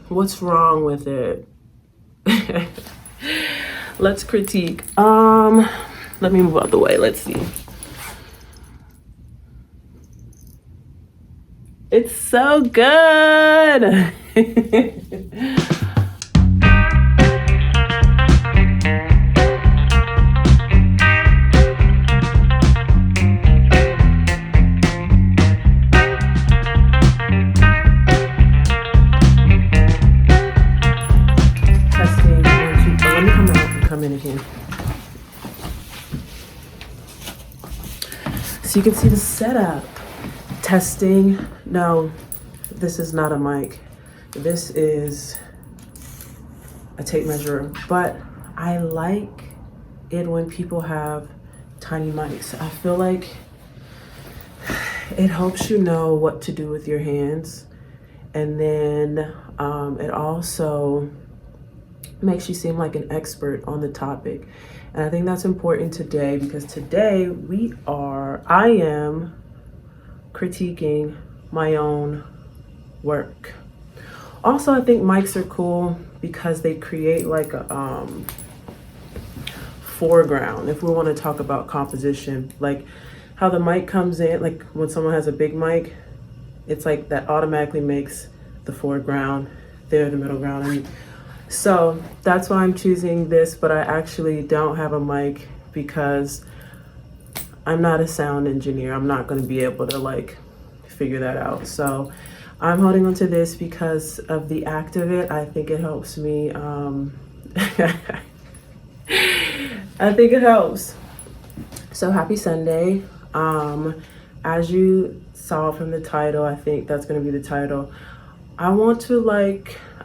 what's wrong with it? Let's critique. Let me move out the way. Let's see. It's so good. Testing. Let me come out and come in again. So you can see the setup. Testing. No, this is not a mic. This is a tape measure, but I like it when people have tiny mics. I feel like it helps you know what to do with your hands, and then it also makes you seem like an expert on the topic. And I think that's important today, because today I am critiquing my own work. Also, I think mics are cool because they create like a foreground. If we want to talk about composition, like how the mic comes in, like when someone has a big mic, it's like that automatically makes the foreground, they're the middle ground. And so that's why I'm choosing this, but I actually don't have a mic because I'm not a sound engineer. I'm not going to be able to like figure that out. So I'm holding on to this because of the act of it. I think it helps me. I think it helps. So happy Sunday. As you saw from the title, I think that's going to be the title. I want to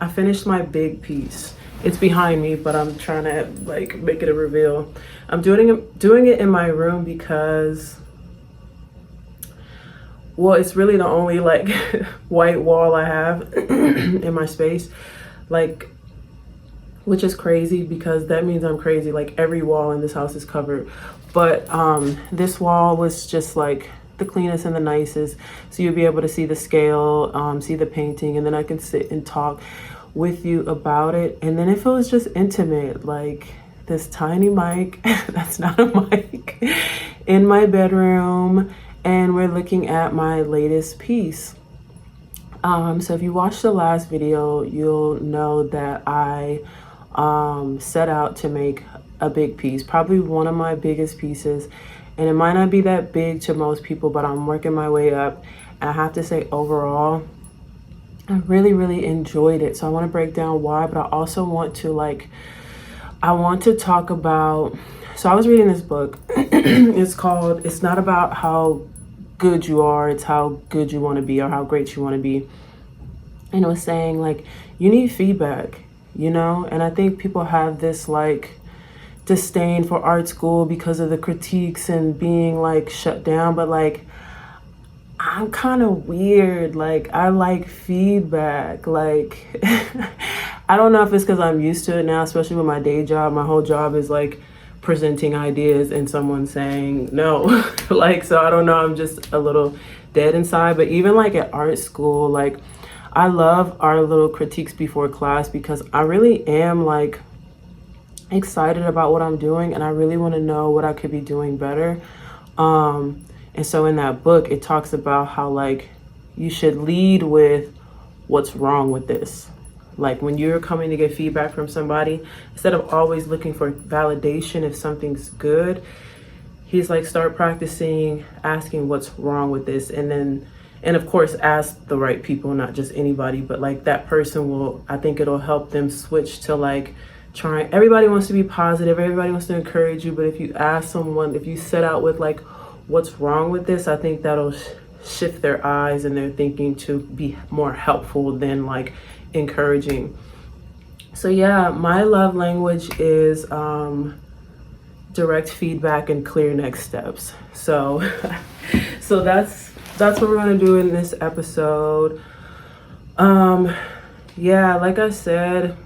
I finished my big piece. It's behind me, but I'm trying to like make it a reveal. I'm doing it in my room because, well, it's really the only like white wall I have in my space, like, which is crazy because that means I'm crazy. Like every wall in this house is covered, but this wall was just like the cleanest and the nicest, so you'll be able to see the scale, see the painting, and then I can sit and talk with you about it. And then if it was just intimate, like this tiny mic that's not a mic in my bedroom, and we're looking at my latest piece. So if you watched the last video, you'll know that I set out to make a big piece, probably one of my biggest pieces. And it might not be that big to most people, but I'm working my way up. And I have to say, overall, I really, really enjoyed it. So I want to break down why, but I also want to I want to talk about, so I was reading this book. It's called, It's Not About How Good You Are, It's How Good You Want to Be, or How Great You Want to Be. And it was saying like, you need feedback, you know? And I think people have this like disdain for art school because of the critiques and being like shut down, but like I'm kind of weird. Like I like feedback. Like I don't know if it's because I'm used to it now, especially with my day job. My whole job is like presenting ideas and someone saying no. Like, so I don't know, I'm just a little dead inside. But even like at art school, like I love our little critiques before class because I really am like excited about what I'm doing, and I really want to know what I could be doing better. And so in that book, it talks about how like you should lead with what's wrong with this. Like when you're coming to get feedback from somebody, instead of always looking for validation if something's good, he's like, start practicing asking what's wrong with this. And of course, ask the right people, not just anybody, but like that person will, I think it'll help them switch to like trying. Everybody wants to be positive. Everybody wants to encourage you. But if you ask someone, if you set out with like, what's wrong with this, I think that'll shift their eyes and their thinking to be more helpful than like encouraging. So yeah, my love language is direct feedback and clear next steps. So that's what we're gonna do in this episode. Yeah, like I said,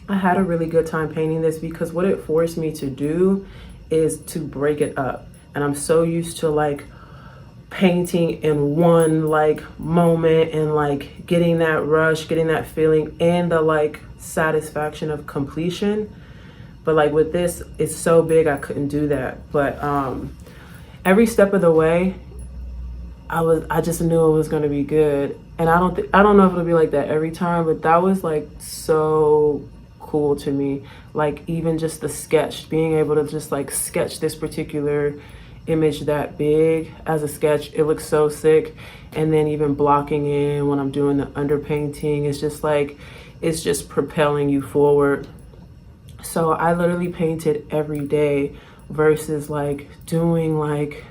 I had a really good time painting this because what it forced me to do is to break it up. And I'm so used to like painting in one like moment and like getting that rush, getting that feeling and the like satisfaction of completion. But like with this, it's so big I couldn't do that. But every step of the way, I just knew it was gonna be good. And I don't know if it'll be like that every time, but that was like so cool to me. Like even just the sketch, being able to just like sketch this particular image that big as a sketch, it looks so sick. And then even blocking in when I'm doing the underpainting, it's just like, it's just propelling you forward. So I literally painted every day versus like doing like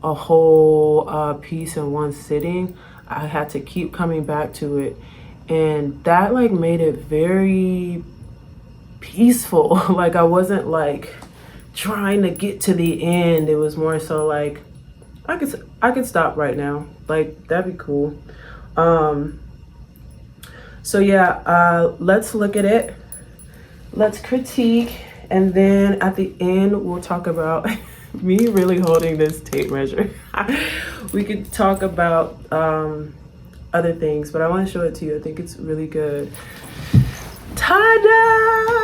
a whole piece in one sitting. I had to keep coming back to it, and that like made it very peaceful. Like I wasn't like trying to get to the end. It was more so like I could stop right now, like that'd be cool. So yeah, let's look at it, let's critique, and then at the end we'll talk about me really holding this tape measure. We could talk about other things, but I want to show it to you. I think it's really good. Ta-da!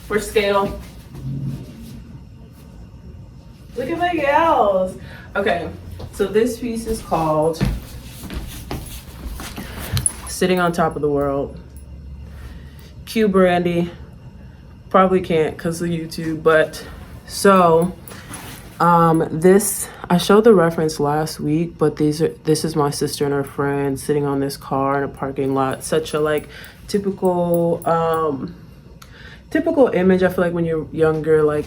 For scale. Look at my gals. Okay, so this piece is called Sitting on Top of the World. Cue Brandy. Probably can't because of YouTube, but so this, I showed the reference last week, but this is my sister and her friend sitting on this car in a parking lot. Such a like typical image, I feel like when you're younger, like,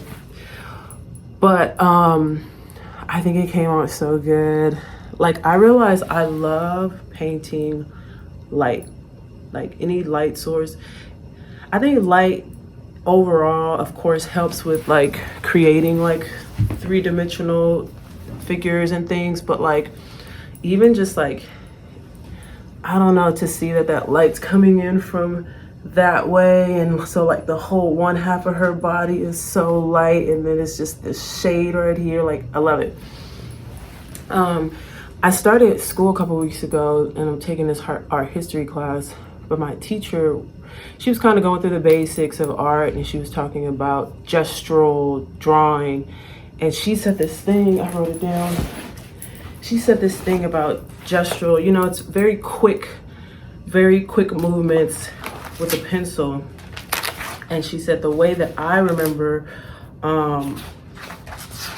but I think it came out so good. Like I realized I love painting light, like any light source. I think light overall, of course, helps with like creating like three-dimensional figures and things, but like even just like, I don't know, to see that light's coming in from that way, and so like the whole one half of her body is so light, and then it's just this shade right here. Like I love it. I started school a couple weeks ago, and I'm taking this art history class, but my teacher, she was kind of going through the basics of art, and she was talking about gestural drawing, and she said this thing, I wrote it down. She said this thing about gestural, you know, it's very quick movements with a pencil. And she said the way that I remember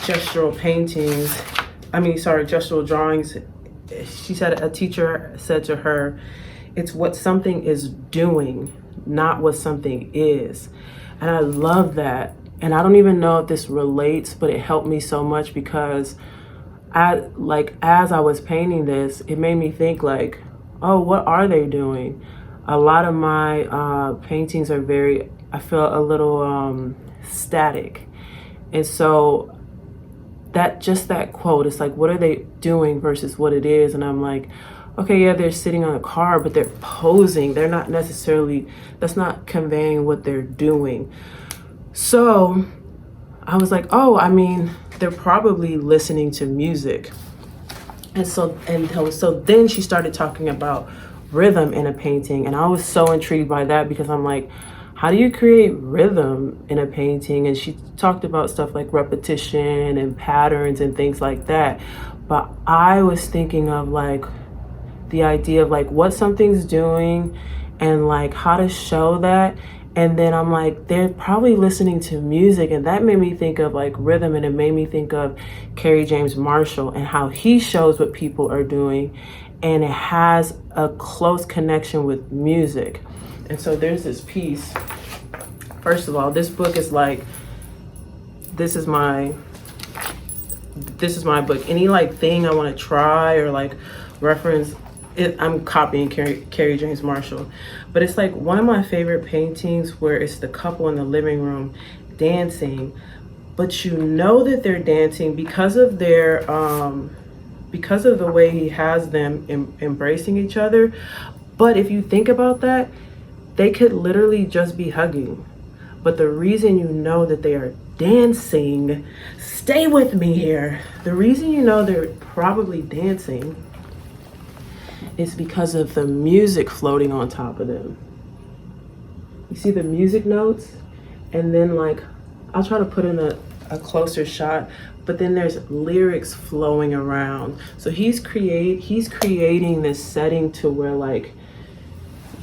gestural drawings, she said a teacher said to her, it's what something is doing, not what something is. And I love that. And I don't even know if this relates, but it helped me so much because as I was painting this, it made me think like, oh, what are they doing? A lot of my paintings are I feel a little static. And so that quote, it's like, what are they doing versus what it is? And I'm like, okay, yeah, they're sitting on a car, but they're posing. They're not necessarily, that's not conveying what they're doing. So I was like, oh, I mean, they're probably listening to music. And so then she started talking about rhythm in a painting. And I was so intrigued by that because I'm like, how do you create rhythm in a painting? And she talked about stuff like repetition and patterns and things like that. But I was thinking of like the idea of like what something's doing and like how to show that. And then I'm like, they're probably listening to music. And that made me think of like rhythm, and it made me think of Kerry James Marshall and how he shows what people are doing. And it has a close connection with music. And so there's this piece. First of all, this book is like, this is my book. Any like thing I want to try or like reference, I'm copying Kerry James Marshall. But it's like one of my favorite paintings where it's the couple in the living room dancing, but you know that they're dancing because of their because of the way he has them embracing each other. But if you think about that, they could literally just be hugging, But the reason you know that they are dancing, stay with me here. The reason you know they're probably dancing is because of the music floating on top of them. You see the music notes? And then like, I'll try to put in a closer shot, but then there's lyrics flowing around. So he's creating this setting to where like,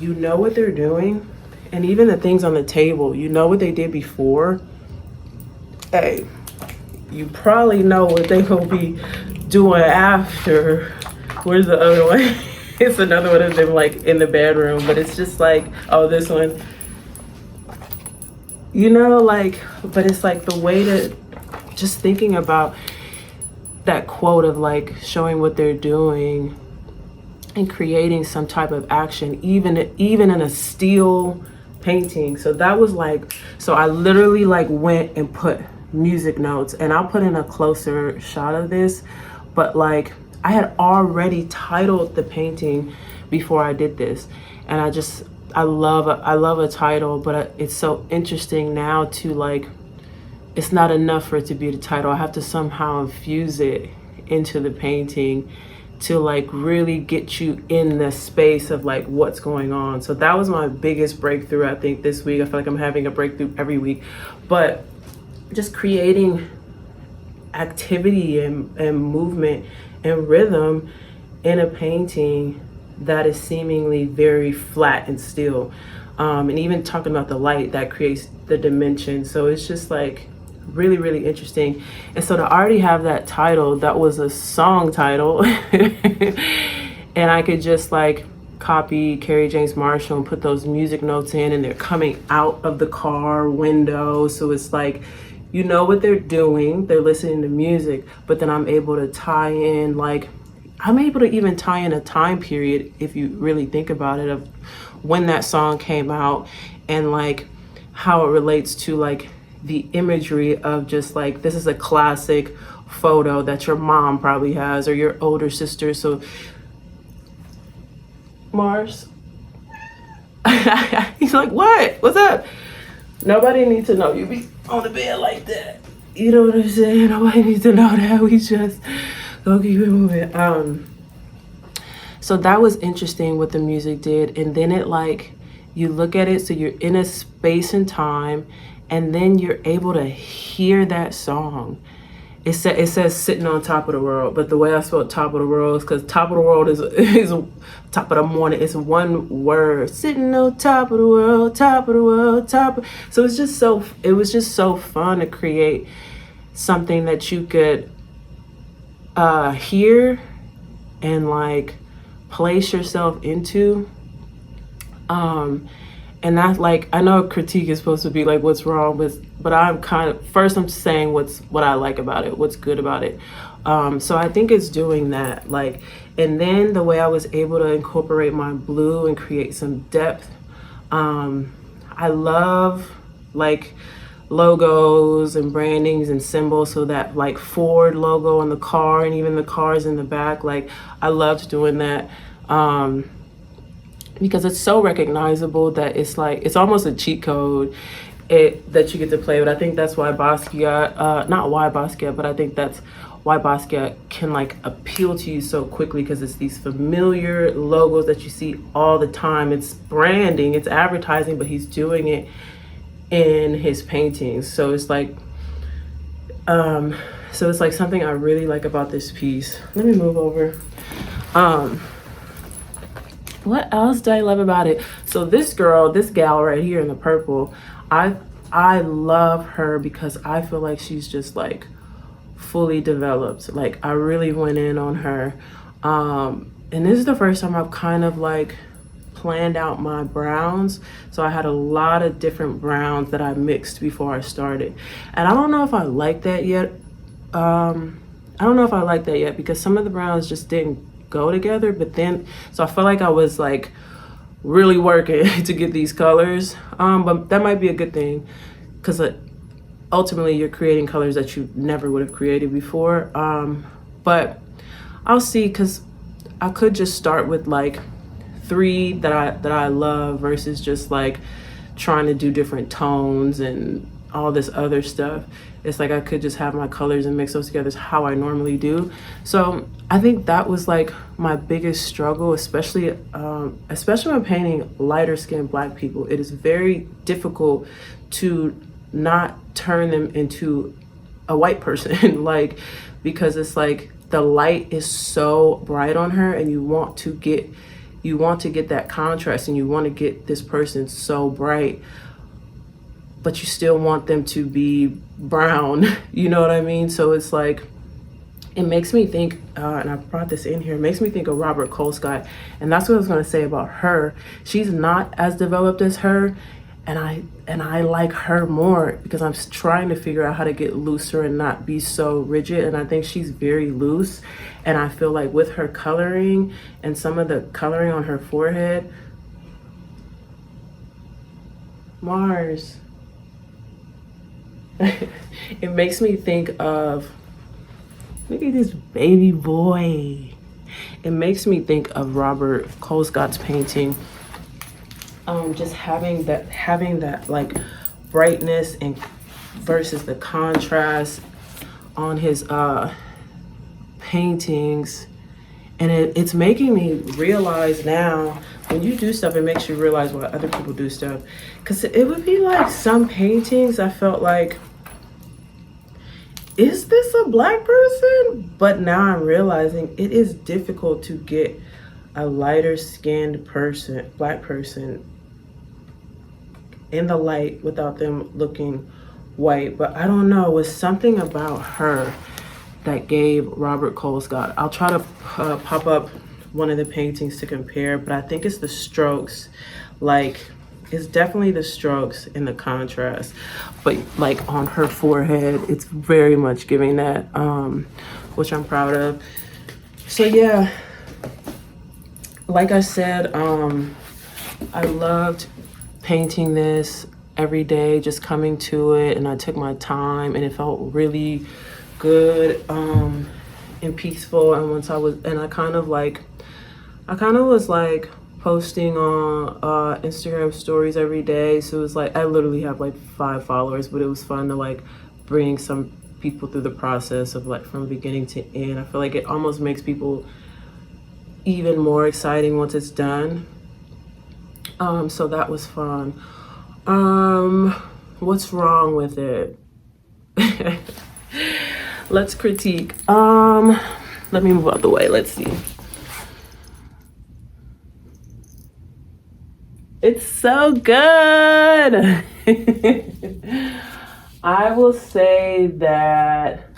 you know what they're doing. And even the things on the table, you know what they did before. Hey, you probably know what they will be doing after. Where's the other one? It's another one of them like in the bedroom, but it's just like, oh, this one. You know, like, but it's like the way to just thinking about that quote of like showing what they're doing and creating some type of action, even in a steel painting. So that was like, so I literally like went and put music notes, and I'll put in a closer shot of this, but like I had already titled the painting before I did this. And I love a title, but it's so interesting now to like, it's not enough for it to be the title. I have to somehow infuse it into the painting to like really get you in the space of like what's going on. So that was my biggest breakthrough, I think, this week. I feel like I'm having a breakthrough every week, but just creating activity and movement and rhythm in a painting that is seemingly very flat and still. And even talking about the light that creates the dimension. So it's just like really, really interesting. And so to already have that title, that was a song title, and I could just like copy Kerry James Marshall and put those music notes in, and they're coming out of the car window. So it's like, you know what they're doing, they're listening to music, but then I'm able to tie in, like, I'm able to even tie in a time period, if you really think about it, of when that song came out and like how it relates to like the imagery of just like, this is a classic photo that your mom probably has or your older sister. So Mars, he's like, what's up? Nobody needs to know you be on the bed like that. You know what I'm saying? Nobody needs to know that. We just go keep it moving. So that was interesting what the music did. And then it like, you look at it, so you're in a space and time, and then you're able to hear that song. It says sitting on top of the world, but the way I spelled top of the world is because top of the world is top of the morning. It's one word, sitting on top of the world, top of the world, top. So it was just so fun to create something that you could hear and like place yourself into. And that's like, I know critique is supposed to be like what's wrong with, but I'm saying what I like about it, what's good about it. So I think it's doing that, like, and then the way I was able to incorporate my blue and create some depth. I love like logos and brandings and symbols, so that like Ford logo on the car and even the cars in the back, like I loved doing that. Because it's so recognizable that it's like, it's almost a cheat code that you get to play with. I think that's why BASQUIAT, not why BASQUIAT, but I think that's why BASQUIAT can like appeal to you so quickly, because it's these familiar logos that you see all the time. It's branding, it's advertising, but he's doing it in his paintings. So it's like, something I really like about this piece. Let me move over. What else do I love about it? So this gal right here in the purple, I love her because I feel like she's just like fully developed. Like I really went in on her. And this is the first time I've kind of like planned out my browns. So I had a lot of different browns that I mixed before I started. And I don't know if I like that yet. Because some of the browns just didn't go together, but then, so I felt like I was like really working to get these colors. But that might be a good thing, because ultimately you're creating colors that you never would have created before. But I'll see, because I could just start with like 3 that I love versus just like trying to do different tones and all this other stuff. It's like I could just have my colors and mix those together how I normally do. So I think that was like my biggest struggle, especially when painting lighter skinned Black people. It is very difficult to not turn them into a white person, like, because it's like the light is so bright on her, and you want to get that contrast, and you want to get this person so bright, but you still want them to be brown. You know what I mean? So it's like, it makes me think, and I brought this in here, it makes me think of Robert Colescott, and that's what I was going to say about her. She's not as developed as her, and I like her more because I'm trying to figure out how to get looser and not be so rigid, and I think she's very loose, and I feel like with her coloring and some of the coloring on her forehead, Mars, it makes me think of, look at this baby boy. It makes me think of Robert Colescott's painting. Just having that like brightness and versus the contrast on his paintings. And it's making me realize now, when you do stuff, it makes you realize why other people do stuff. Because it would be like some paintings I felt like, is this a Black person? But now I'm realizing it is difficult to get a lighter skinned person, Black person, in the light without them looking white. But I don't know, it was something about her that gave Robert Colescott. I'll try to pop up one of the paintings to compare, but I think it's the strokes. Like, it's definitely the strokes and the contrast, but like on her forehead, it's very much giving that, which I'm proud of. So yeah, like I said, I loved painting this every day, just coming to it, and I took my time, and it felt really good and peaceful. And once I kind of was like posting on Instagram stories every day, so it was like I literally have like 5 followers, but it was fun to like bring some people through the process of like from beginning to end. I feel like it almost makes people even more exciting once it's done. So that was fun. What's wrong with it? Let's critique. Let me move out the way. Let's see. It's so good. I will say that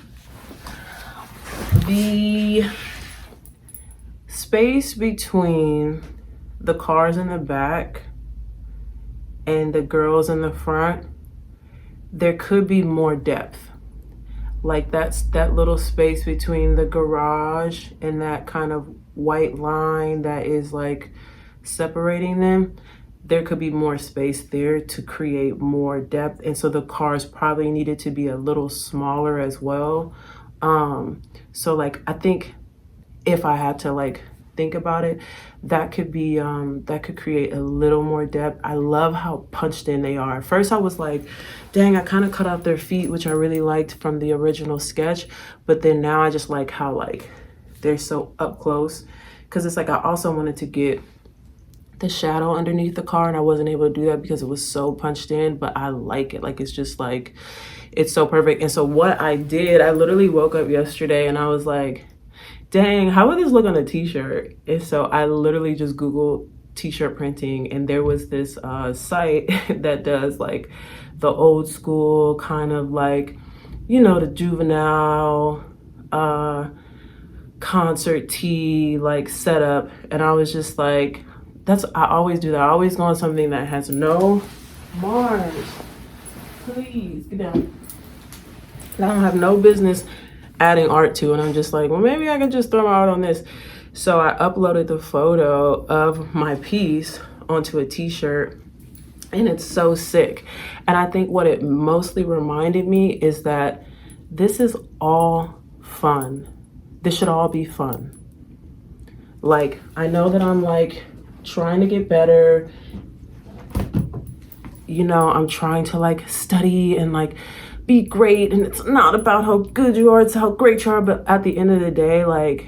the space between the cars in the back and the girls in the front, there could be more depth. Like that little space between the garage and that kind of white line that is like separating them, there could be more space there to create more depth. And so the cars probably needed to be a little smaller as well. So like, I think if I had to like think about it, that could be that could create a little more depth. I love how punched in they are. At first I was like, dang, I kind of cut out their feet, which I really liked from the original sketch, but then now I just like how like they're so up close, because it's like I also wanted to get the shadow underneath the car, and I wasn't able to do that because it was so punched in. But I like it. Like, it's just like, it's so perfect. And so what I did, I literally woke up yesterday and I was like, dang, how would this look on a t-shirt? And so I literally just Googled t-shirt printing, and there was this site that does like the old school kind of like, you know, the juvenile concert tee like setup. And I was just like, I always do that. I always go on something that has no Mars. Please get down. I don't have no business adding art to, and I'm just like, well, maybe I could just throw my art on this. So I uploaded the photo of my piece onto a t-shirt, and it's so sick. And I think what it mostly reminded me is that this is all fun. This should all be fun. Like, I know that I'm like trying to get better, you know, I'm trying to like study and like be great, and it's not about how good you are, it's how great you are. But at the end of the day, like,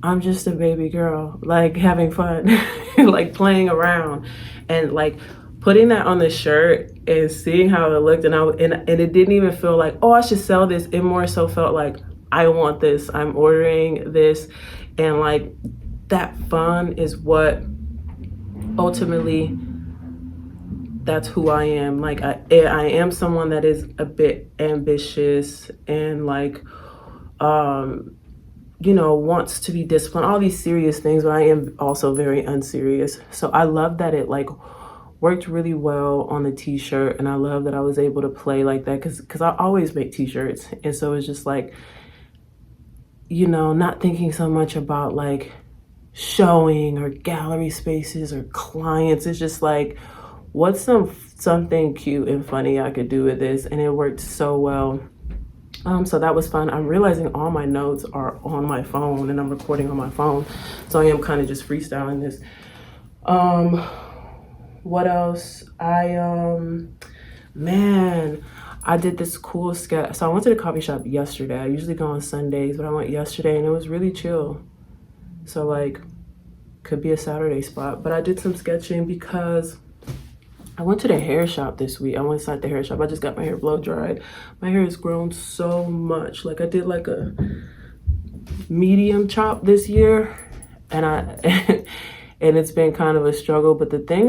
I'm just a baby girl, like having fun, like playing around, and like putting that on the shirt and seeing how it looked, and it didn't even feel like, oh, I should sell this. It more so felt like, I want this, I'm ordering this. And like that fun is what ultimately, that's who I am. Like I am someone that is a bit ambitious and like you know, wants to be disciplined, all these serious things, but I am also very unserious. So I love that it like worked really well on the t-shirt, and I love that I was able to play like that, because I always make t-shirts, and so it's just like, you know, not thinking so much about like showing or gallery spaces or clients. It's just like, what's something cute and funny I could do with this, and it worked so well. So that was fun. I'm realizing all my notes are on my phone, and I'm recording on my phone, so I am kind of just freestyling this. What else? Man, I did this cool sketch. So I went to the coffee shop yesterday. I usually go on Sundays, but I went yesterday and it was really chill. So like, could be a Saturday spot. But I did some sketching because I went to the hair shop this week. I went inside the hair shop. I just got my hair blow dried. My hair has grown so much. Like I did like a medium chop this year, and and it's been kind of a struggle. But the thing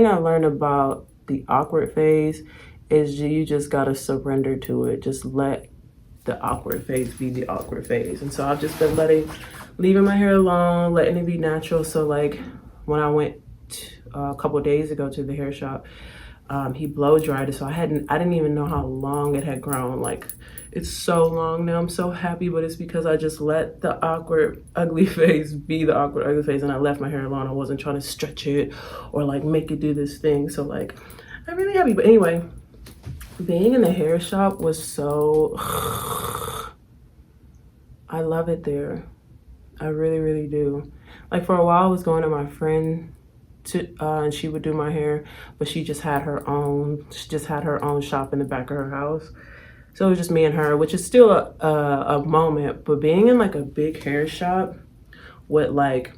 I learned about the awkward phase is you just gotta surrender to it. Just let the awkward phase be the awkward phase. And so I've just been leaving my hair alone, letting it be natural. So like when I went a couple days ago to the hair shop, he blow dried it, so I didn't even know how long it had grown. Like, it's so long now. I'm so happy, but it's because I just let the awkward ugly phase be the awkward ugly phase, and I left my hair alone. I wasn't trying to stretch it or like make it do this thing. So like, I'm really happy. But anyway, being in the hair shop was so I love it there. I really, really do. Like for a while I was going to my friend and she would do my hair, but she just had her own shop in the back of her house. So it was just me and her, which is still a moment. But being in like a big hair shop with like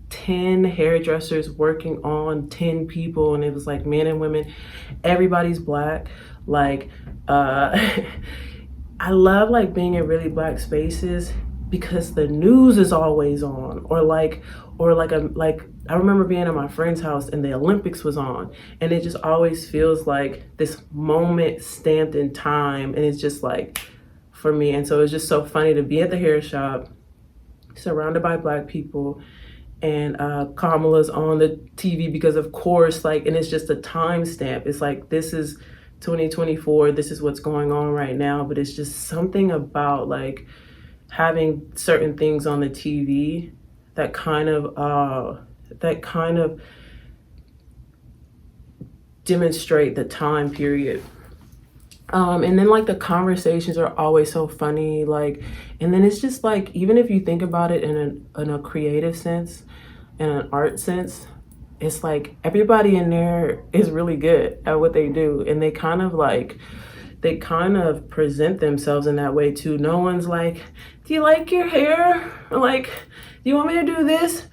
10 hairdressers working on 10 people, and it was like men and women, everybody's black. Like I love like being in really black spaces because the news is always on, I remember being at my friend's house and the Olympics was on, and it just always feels like this moment stamped in time, and it's just like for me. And so it's just so funny to be at the hair shop surrounded by black people, and Kamala's on the TV because of course, like, and it's just a timestamp. It's like, this is 2024, this is what's going on right now. But it's just something about like having certain things on the TV that kind of demonstrate the time period. And then like the conversations are always so funny, like, and then it's just like, even if you think about it in a creative sense, in an art sense, it's like everybody in there is really good at what they do, and they kind of present themselves in that way too. No one's like, do you like your hair? Or like, do you want me to do this?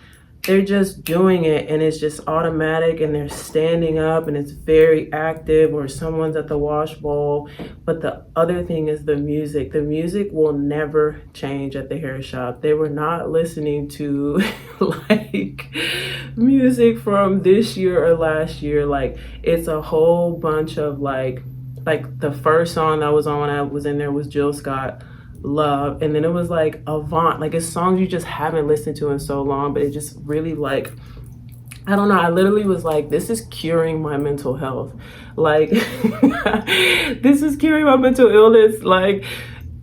They're just doing it, and it's just automatic, and they're standing up, and it's very active, or someone's at the wash bowl. But the other thing is the music. The music will never change at the hair shop. They were not listening to like music from this year or last year. Like, it's a whole bunch of like the first song that was on when I was in there was Jill Scott, Love, and then it was like Avant. Like, it's songs you just haven't listened to in so long, but it just really, like, I don't know, I literally was like, this is curing my mental health. Like this is curing my mental illness. Like,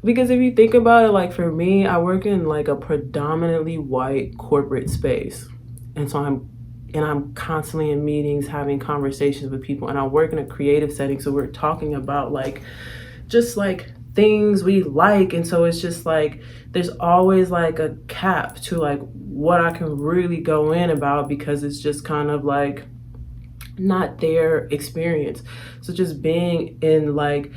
because if you think about it, like for me, I work in like a predominantly white corporate space, and so I'm constantly in meetings having conversations with people, and I work in a creative setting, so we're talking about like just like things we like, and so it's just like there's always like a cap to like what I can really go in about, because it's just kind of like not their experience. So just being in like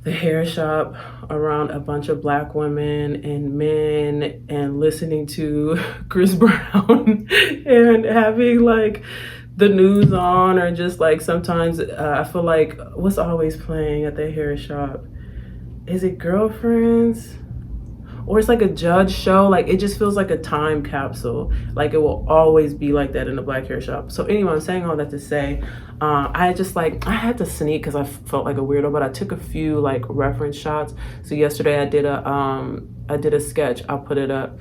the hair shop around a bunch of Black women and men and listening to Chris Brown and having like the news on, or just like sometimes I feel like, what's always playing at the hair shop? Is it Girlfriends? Or it's like a judge show. Like it just feels like a time capsule. Like it will always be like that in the Black hair shop. So anyway, I'm saying all that to say, I had to sneak because I felt like a weirdo, but I took a few like reference shots. So yesterday I did a sketch. I'll put it up,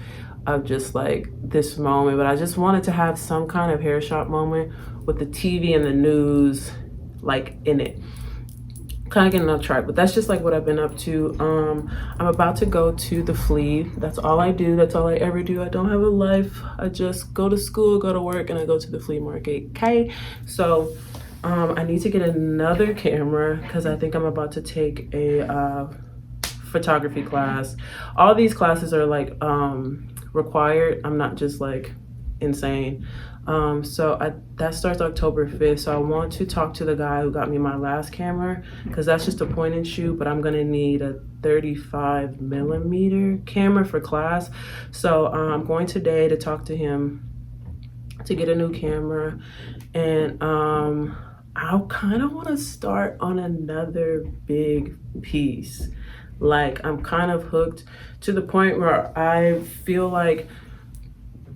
of just like this moment, but I just wanted to have some kind of hair shop moment with the TV and the news like in it. Kind of getting off track, but that's just like what I've been up to. I'm about to go to the flea. That's all I do. That's all I ever do. I don't have a life. I just go to school, go to work, and I go to the flea market. Okay, so I need to get another camera because I think I'm about to take a photography class. All these classes are like required. I'm not just like insane. That starts October 5th. So I want to talk to the guy who got me my last camera, because that's just a point and shoot, but I'm gonna need a 35mm camera for class. So I'm going today to talk to him to get a new camera, and I kind of want to start on another big piece. Like I'm kind of hooked to the point where I feel like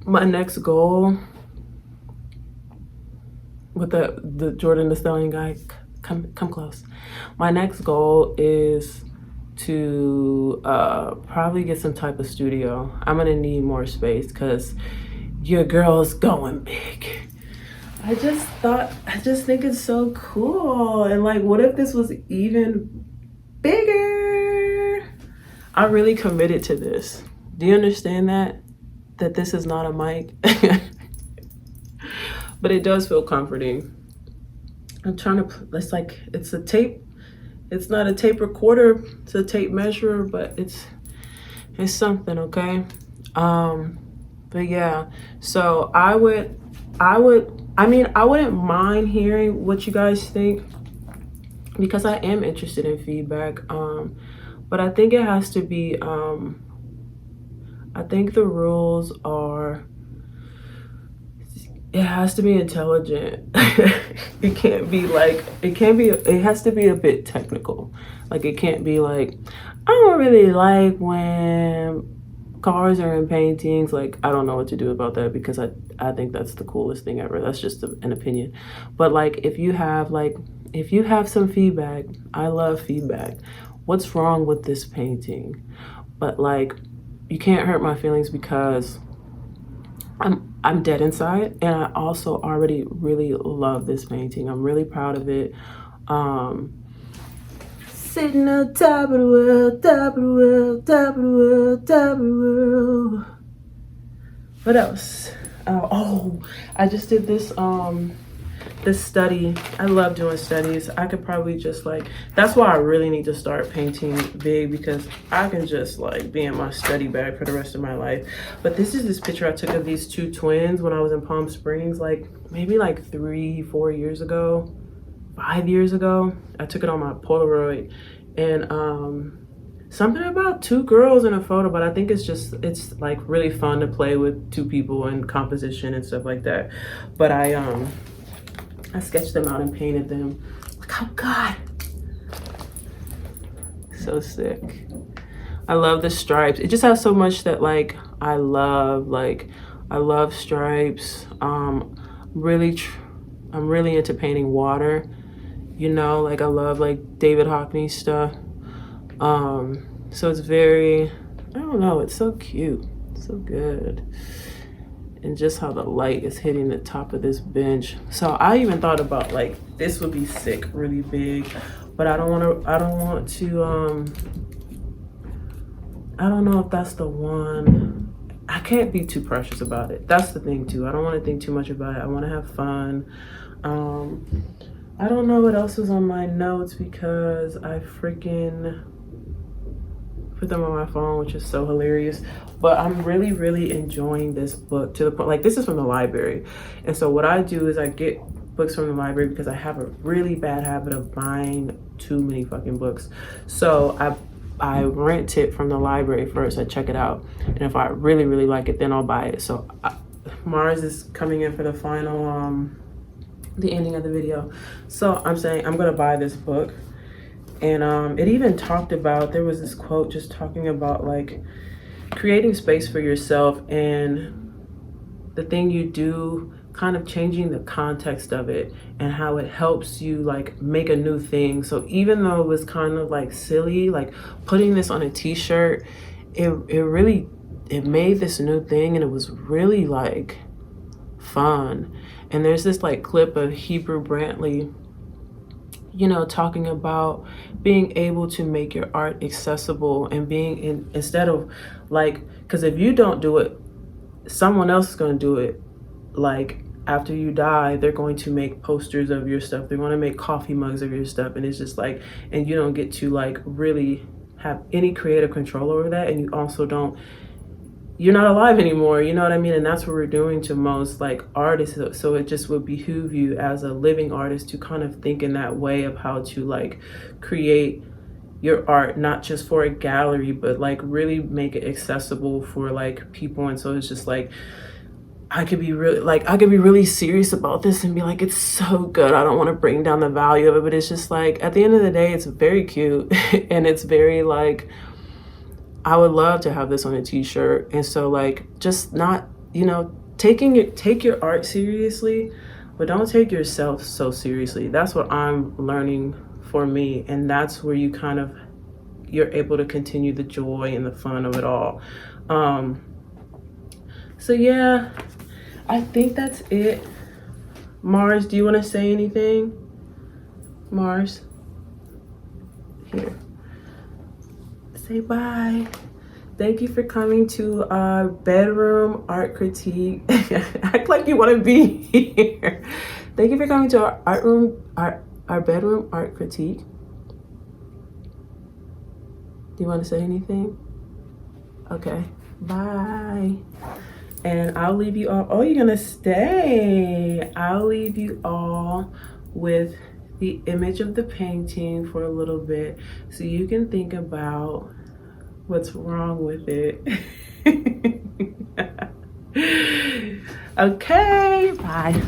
my next goal with the Jordan the Stallion guy, come close. My next goal is to probably get some type of studio. I'm gonna need more space because your girl's going big. I just think it's so cool. And like, what if this was even bigger? I really committed to this. Do you understand that this is not a mic? But it does feel comforting. I'm trying to, it's like, it's a tape. It's not a tape recorder, it's a tape measurer, but it's something, okay? But yeah, so I wouldn't mind hearing what you guys think, because I am interested in feedback. But I think it has to be, I think the rules are, it has to be intelligent. It can't be like, it has to be a bit technical. Like it can't be like, I don't really like when cars are in paintings. Like, I don't know what to do about that, because I think that's the coolest thing ever. That's just an opinion. But like, if you have some feedback, I love feedback. What's wrong with this painting? But like, you can't hurt my feelings, because I'm dead inside, and I also already really love this painting. I'm really proud of it. Sitting on top of the world, top of the world, top of the world, top of the world. What else? I just did this this study. I love doing studies. I could probably just like, that's why I really need to start painting big, because I can just like be in my study bag for the rest of my life. But this is this picture I took of these two twins when I was in Palm Springs, like maybe like 3-4 years ago, 5 years ago. I took it on my Polaroid, and something about two girls in a photo, but I think it's like really fun to play with two people and composition and stuff like that. But I sketched them out and painted them. Look, oh God, so sick. I love the stripes. It just has so much that like I love stripes. I'm really into painting water, you know, like I love like David Hockney stuff. So it's very, I don't know, it's so cute, so good. And just how the light is hitting the top of this bench. So I even thought about like, this would be sick, really big, but I don't want to, I don't know if that's the one. I can't be too precious about it. That's the thing too. I don't want to think too much about it. I want to have fun. I don't know what else was on my notes, because I freaking put them on my phone, which is so hilarious. But I'm really, really enjoying this book to the point, like, this is from the library. And so what I do is I get books from the library because I have a really bad habit of buying too many fucking books. So I rent it from the library first. I check it out, and if I really, really like it, then I'll buy it. So Mars is coming in for the final, the ending of the video. So I'm saying I'm gonna buy this book. And it even talked about, there was this quote just talking about like creating space for yourself and the thing you do, kind of changing the context of it and how it helps you like make a new thing. So even though it was kind of like silly, like putting this on a t-shirt, it made this new thing, and it was really like fun. And there's this like clip of HEBRU Brantley, you know, talking about being able to make your art accessible and being instead of like, because if you don't do it, someone else is going to do it. Like after you die, they're going to make posters of your stuff. They're going to make coffee mugs of your stuff. And it's just like, and you don't get to like really have any creative control over that. And you also don't, you're not alive anymore, you know what I mean? And that's what we're doing to most like artists. So it just would behoove you as a living artist to kind of think in that way of how to like create your art, not just for a gallery, but like really make it accessible for like people. And so it's just like, I could be really serious about this and be like, it's so good, I don't want to bring down the value of it, but it's just like, at the end of the day, it's very cute and it's very like, I would love to have this on a t-shirt. And so like, just not, you know, take your art seriously, but don't take yourself so seriously. That's what I'm learning for me. And that's where you're able to continue the joy and the fun of it all. So yeah, I think that's it. Mars, do you want to say anything? Mars, here. Say bye. Thank you for coming to our bedroom art critique. Act like you want to be here. Thank you for coming to our bedroom art critique. Do you want to say anything? Okay, bye. And I'll leave you all. Oh, you're gonna stay. I'll leave you all with the image of the painting for a little bit so you can think about what's wrong with it. Okay, bye.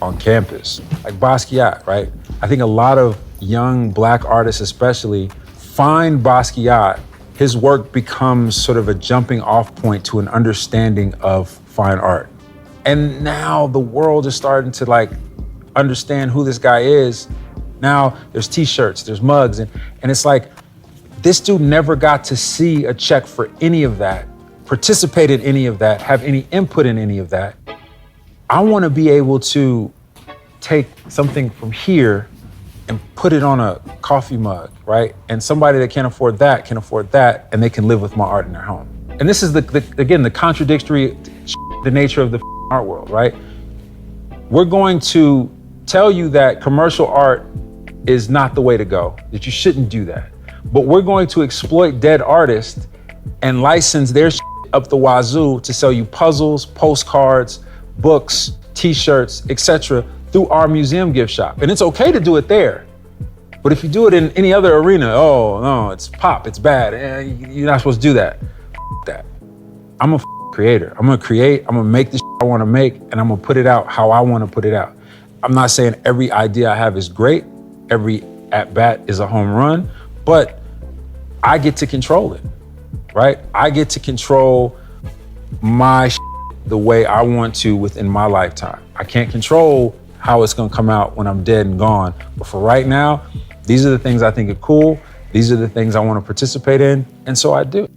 On campus, like Basquiat, right? I think a lot of young Black artists especially find Basquiat, his work becomes sort of a jumping off point to an understanding of fine art. And now the world is starting to like understand who this guy is. Now there's t-shirts, there's mugs, and it's like, this dude never got to see a check for any of that, participate in any of that, have any input in any of that. I want to be able to take something from here and put it on a coffee mug, right? And somebody that can't afford that, and they can live with my art in their home. And this is again, the contradictory, the nature of the art world, right? We're going to tell you that commercial art is not the way to go, that you shouldn't do that. But we're going to exploit dead artists and license their up the wazoo to sell you puzzles, postcards, books, t-shirts, etc. through our museum gift shop. And it's okay to do it there. But if you do it in any other arena, oh no, it's pop, it's bad. You're not supposed to do that. That. I'm a creator. I'm gonna create, I'm gonna make the I wanna make, and I'm gonna put it out how I wanna put it out. I'm not saying every idea I have is great, every at-bat is a home run, but I get to control it, right? I get to control my the way I want to within my lifetime. I can't control how it's gonna come out when I'm dead and gone. But for right now, these are the things I think are cool. These are the things I wanna participate in, and so I do.